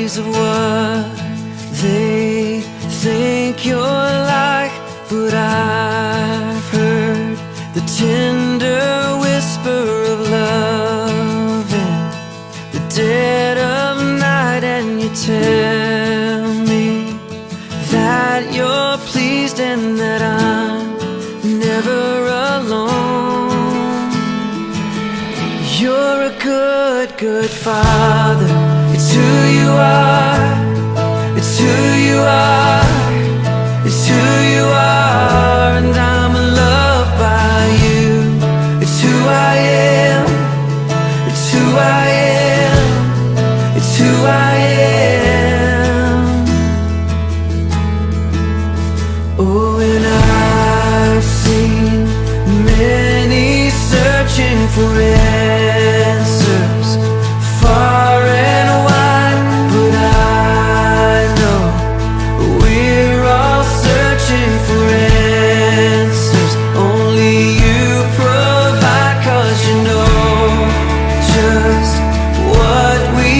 memories of what they think you're like, but I've heard the tender whisper of love in the dead of night, and you tell me that you're pleased and that I'm never alone. You're a good, good father. It's who you are. It's who you are. It's who you are, and I'm loved by you. It's who I am. It's who I am. It's who I am. Oh, and I've seen many searching for answers far and wide, but I know we're all searching for answers only you provide, 'cause you know just what we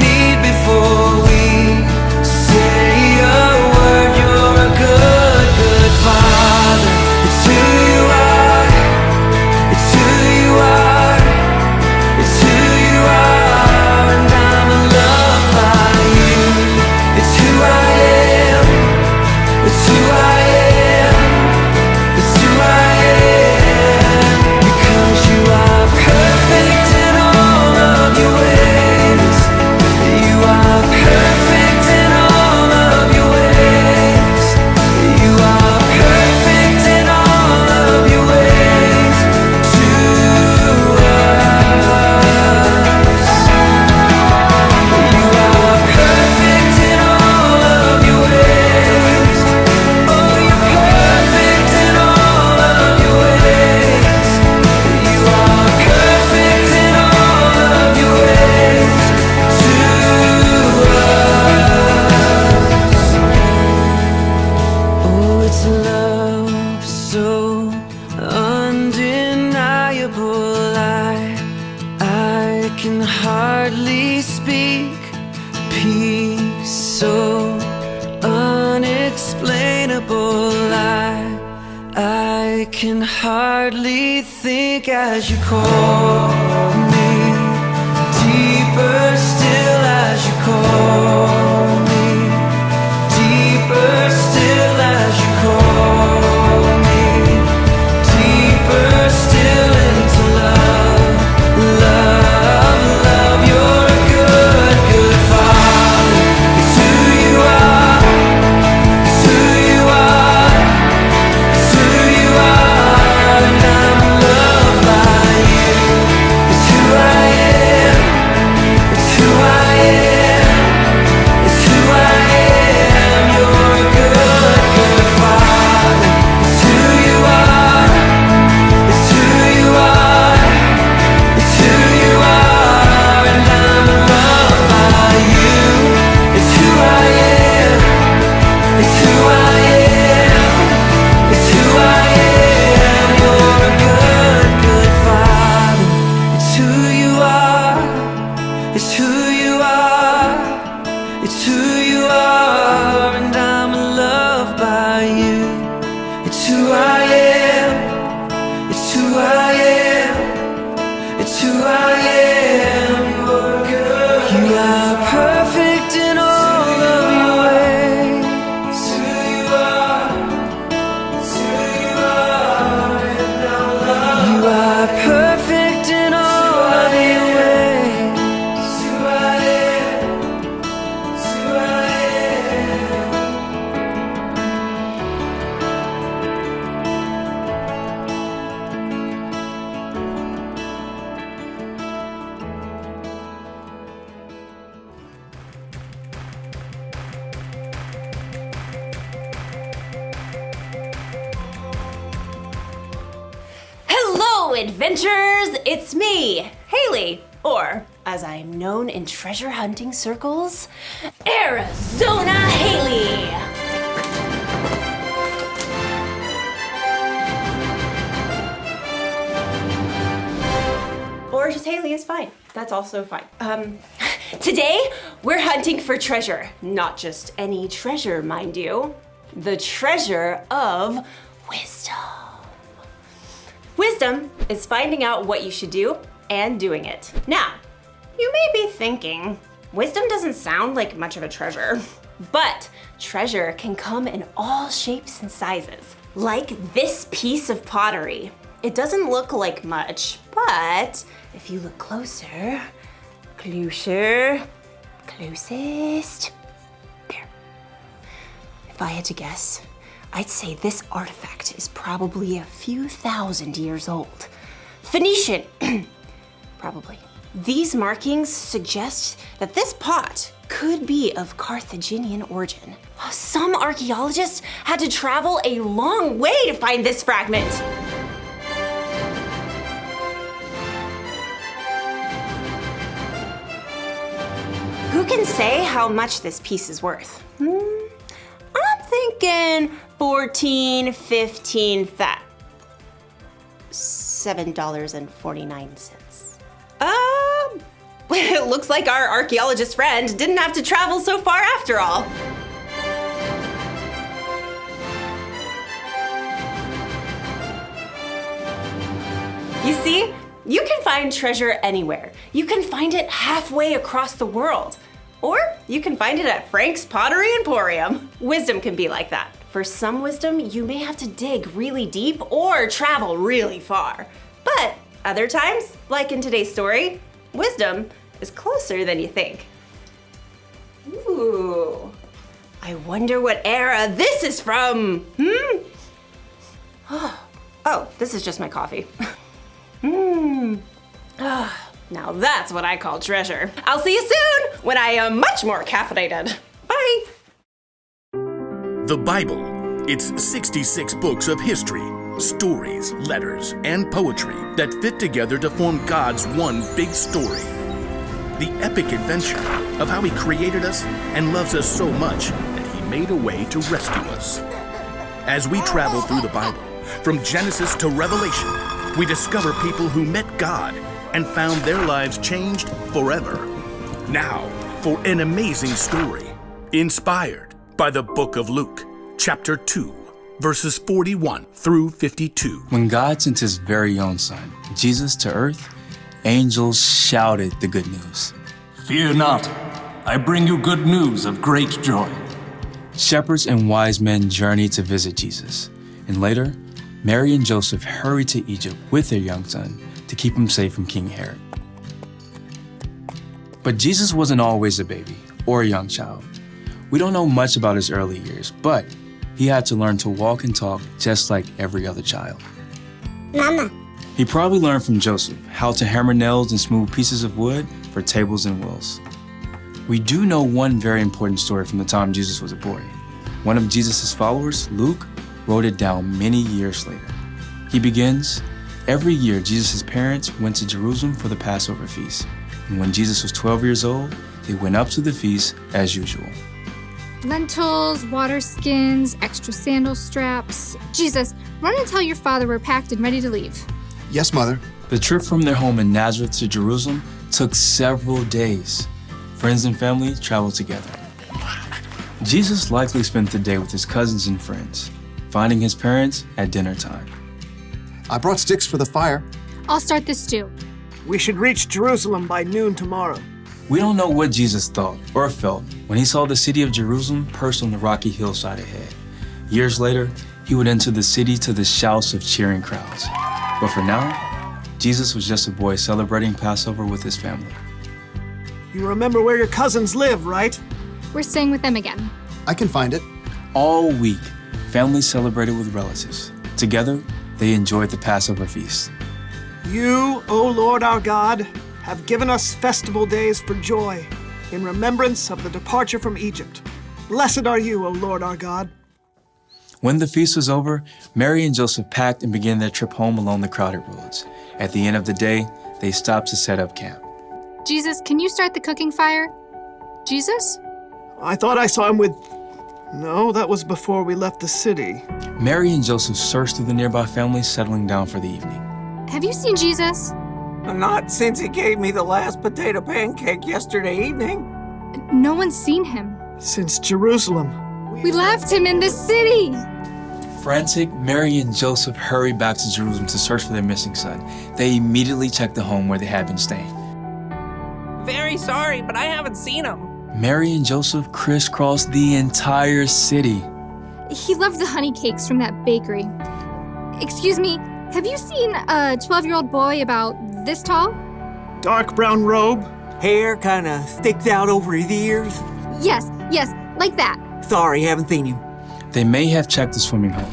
need before we say a word. You're a good, good father. It's who you are. It's who you are. It's who you are, and I'm loved by you. It's who I am. It's who I am. It's who I am. Because you are perfect in all of your ways. You are perfect in all of your ways. You are perfect in all of your ways to us. You are perfect in all of your ways. Oh, you're perfect in all of your ways. You are perfect in all of your ways to us. Oh, it's love so undeniable. I can hardly speak. Peace so unexplainable. I can hardly think as you call me. Deeper still as you call me. Deeper still as you call me. Deeper still into love. Love, love. You're a good, good father. It's who you are. It's who you are. It's who you are, and I'm loved by you. It's who I am. It's who I am. It's who I am. You're a good, good father. It's who you are. It's who you are. It's who you are, and I'm loved by you. It's who I am. It's who I am. It's who I am. You're a good, good father. It's who you are. It's who you are. It's who you are, and I'm loved by you. It's who I am. It's who I am. It's who I am. You're good. You are perfect in all of your ways. It's who you are. It's who you are, and I'm loved. You are perfect in all of your ways. It's who I am. It's who I am. Hello, adventurers! It's me, Haley, or as I'm known in treasure hunting circles, Arizona Haley! Or just Haley is fine. That's also fine. Today, we're hunting for treasure. Not just any treasure, mind you. The treasure of wisdom. Wisdom is finding out what you should do and doing it. Now, you may be thinking, wisdom doesn't sound like much of a treasure, but treasure can come in all shapes and sizes. Like this piece of pottery. It doesn't look like much, but if you look closer, closest, there. If I had to guess, I'd say this artifact is probably a few thousand years old. Phoenician, probably. These markings suggest that this pot could be of Carthaginian origin. Some archaeologists had to travel a long way to find this fragment. Who can say how much this piece is worth? I'm thinking 14, 15, $7.49. It looks like our archaeologist friend didn't have to travel so far after all. You see, you can find treasure anywhere. You can find it halfway across the world. Or you can find it at Frank's Pottery Emporium. Wisdom can be like that. For some wisdom, you may have to dig really deep or travel really far. But other times, like in today's story, wisdom is closer than you think. Ooh, I wonder what era this is from. Oh, this is just my coffee. Now that's what I call treasure. I'll see you soon when I am much more caffeinated. Bye. The Bible. It's 66 books of history, stories, letters, and poetry that fit together to form God's one big story. The epic adventure of how He created us and loves us so much that He made a way to rescue us. As we travel through the Bible, from Genesis to Revelation, we discover people who met God and found their lives changed forever. Now, for an amazing story, inspired by the book of Luke, chapter 2, verses 41 through 52. When God sent His very own Son, Jesus, to earth, angels shouted the good news. Fear not, I bring you good news of great joy. Shepherds and wise men journeyed to visit Jesus, and later, Mary and Joseph hurried to Egypt with their young son to keep him safe from King Herod. But Jesus wasn't always a baby or a young child. We don't know much about his early years, but he had to learn to walk and talk just like every other child. Mama. He probably learned from Joseph how to hammer nails and smooth pieces of wood for tables and wheels. We do know one very important story from the time Jesus was a boy. One of Jesus' followers, Luke, wrote it down many years later. He begins, every year Jesus' parents went to Jerusalem for the Passover feast. And when Jesus was 12 years old, they went up to the feast as usual. Lentils, water skins, extra sandal straps. Jesus, run and tell your father we're packed and ready to leave. Yes, Mother. The trip from their home in Nazareth to Jerusalem took several days. Friends and family traveled together. Jesus likely spent the day with his cousins and friends, finding his parents at dinner time. I brought sticks for the fire. I'll start this stew. We should reach Jerusalem by noon tomorrow. We don't know what Jesus thought or felt when he saw the city of Jerusalem perched on the rocky hillside ahead. Years later, he would enter the city to the shouts of cheering crowds. But for now, Jesus was just a boy celebrating Passover with his family. You remember where your cousins live, right? We're staying with them again. I can find it. All week, families celebrated with relatives. Together, they enjoyed the Passover feast. You, O Lord our God, have given us festival days for joy, in remembrance of the departure from Egypt. Blessed are you, O Lord our God. When the feast was over, Mary and Joseph packed and began their trip home along the crowded roads. At the end of the day, they stopped to set up camp. Jesus, can you start the cooking fire? Jesus? I thought I saw him with... No, that was before we left the city. Mary and Joseph searched through the nearby families settling down for the evening. Have you seen Jesus? Not since he gave me the last potato pancake yesterday evening. No one's seen him. Since Jerusalem. We left him in the city. Frantic, Mary and Joseph hurried back to Jerusalem to search for their missing son. They immediately checked the home where they had been staying. Very sorry, but I haven't seen him. Mary and Joseph crisscrossed the entire city. He loved the honey cakes from that bakery. Excuse me, have you seen a 12-year-old boy about this tall? Dark brown robe. Hair kind of sticks out over his ears. Yes, like that. Sorry, haven't seen him. They may have checked the swimming hole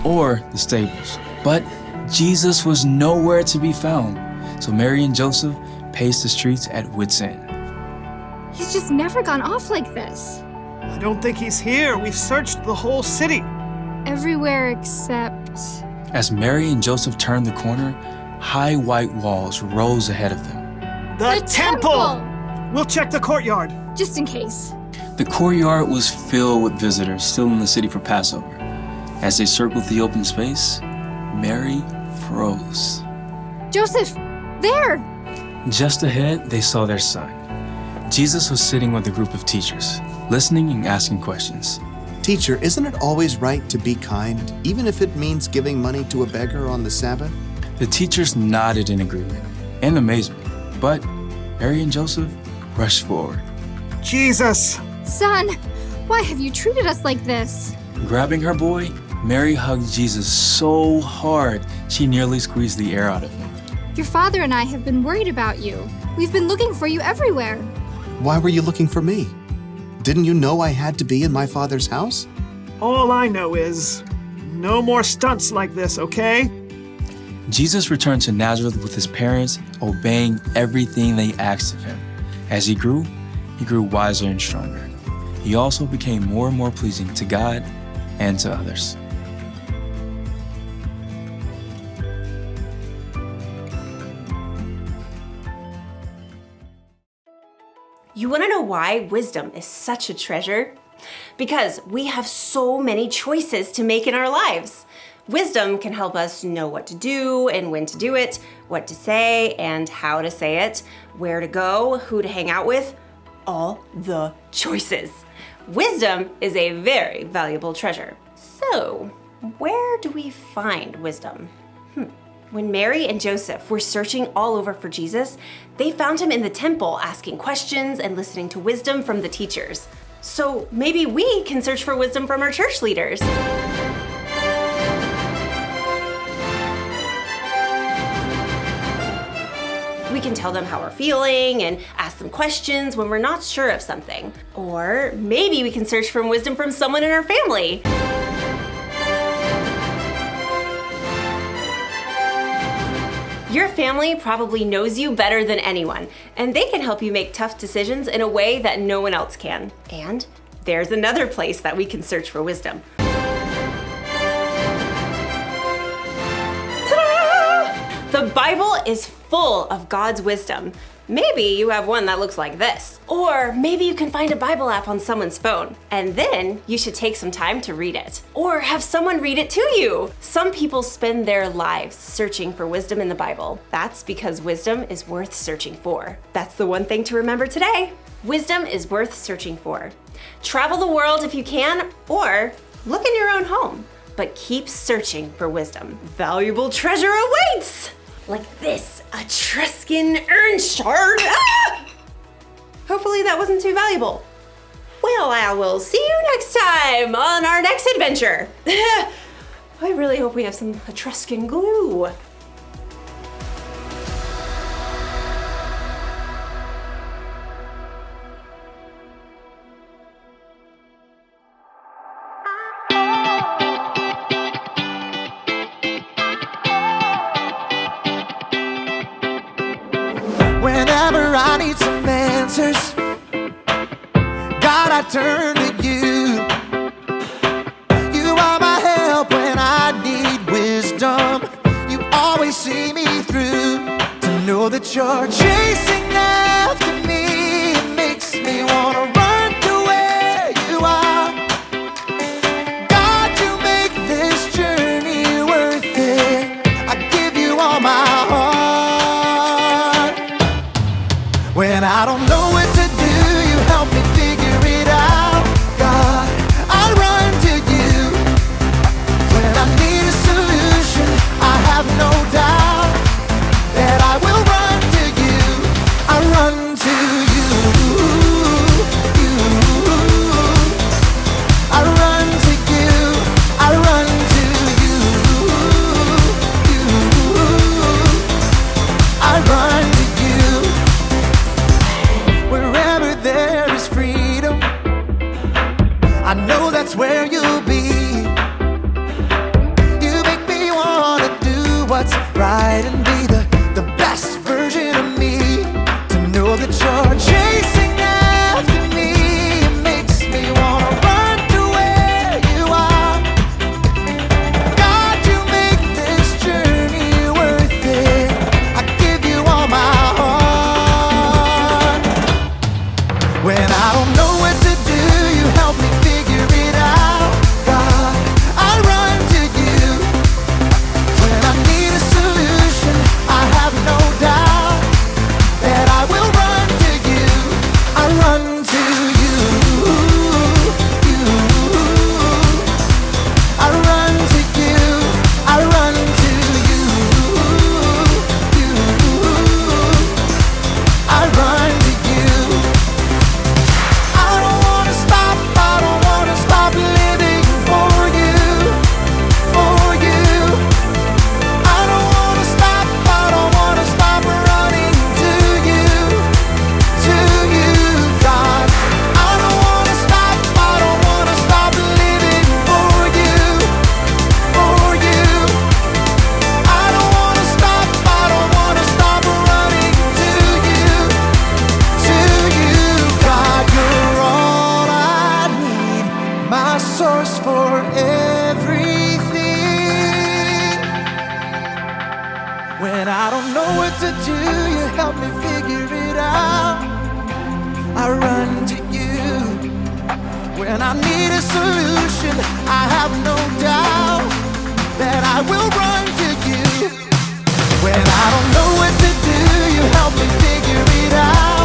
or the stables, but Jesus was nowhere to be found. So Mary and Joseph paced the streets at wit's end. He's just never gone off like this. I don't think he's here. We've searched the whole city. Everywhere except... As Mary and Joseph turned the corner, high white walls rose ahead of them. The temple! We'll check the courtyard. Just in case. The courtyard was filled with visitors still in the city for Passover. As they circled the open space, Mary froze. Joseph, there! Just ahead, they saw their son. Jesus was sitting with a group of teachers, listening and asking questions. Teacher, isn't it always right to be kind, even if it means giving money to a beggar on the Sabbath? The teachers nodded in agreement and amazement, but Mary and Joseph rushed forward. Jesus! Son, why have you treated us like this? Grabbing her boy, Mary hugged Jesus so hard she nearly squeezed the air out of him. Your father and I have been worried about you. We've been looking for you everywhere. Why were you looking for me? Didn't you know I had to be in my father's house? All I know is, no more stunts like this, okay? Jesus returned to Nazareth with his parents, obeying everything they asked of him. As he grew wiser and stronger. He also became more and more pleasing to God and to others. You want to know why wisdom is such a treasure? Because we have so many choices to make in our lives. Wisdom can help us know what to do and when to do it, what to say and how to say it, where to go, who to hang out with, all the choices. Wisdom is a very valuable treasure. So, where do we find wisdom? When Mary and Joseph were searching all over for Jesus, they found him in the temple asking questions and listening to wisdom from the teachers. So maybe we can search for wisdom from our church leaders. We can tell them how we're feeling and ask them questions when we're not sure of something. Or maybe we can search for wisdom from someone in our family. Your family probably knows you better than anyone, and they can help you make tough decisions in a way that no one else can. And there's another place that we can search for wisdom. Ta-da! The Bible is full of God's wisdom. Maybe you have one that looks like this. Or maybe you can find a Bible app on someone's phone, and then you should take some time to read it. Or have someone read it to you. Some people spend their lives searching for wisdom in the Bible. That's because wisdom is worth searching for. That's the one thing to remember today. Wisdom is worth searching for. Travel the world if you can, or look in your own home. But keep searching for wisdom. Valuable treasure awaits! Like this Etruscan urn shard. Ah! Hopefully that wasn't too valuable. Well, I will see you next time on our next adventure. I really hope we have some Etruscan glue. Whenever I need some answers, God, I turn to you. You are my help when I need wisdom. You always see me through. To know that you're chasing after me, it makes me wanna run to where you are. God, you make this journey worth it. I give you all my heart. where you'll be. You make me wanna do what's right and be the best version of me. To know that you're chasing after me, it makes me wanna run to where you are. God, you make this journey worth it. I give you all my heart. When I don't know what to do, you help me figure it out. God, I run to you. When I need a solution, I have no doubt that I will run to you. I run to you. I run to you. I run to you. I run to you. I don't wanna stop. I don't wanna stop living for you. For you. I don't wanna stop. I don't wanna stop running to you. To you, God. I don't wanna stop. I don't wanna stop living for you. For you. I don't wanna stop. I don't wanna stop running to you. To you, God. You're all I need. My source for everything. When I don't know what to do, you help me figure it out. I run to you. When I need a solution, I have no doubt that I will run to you. When I don't know what to do, you help me figure it out.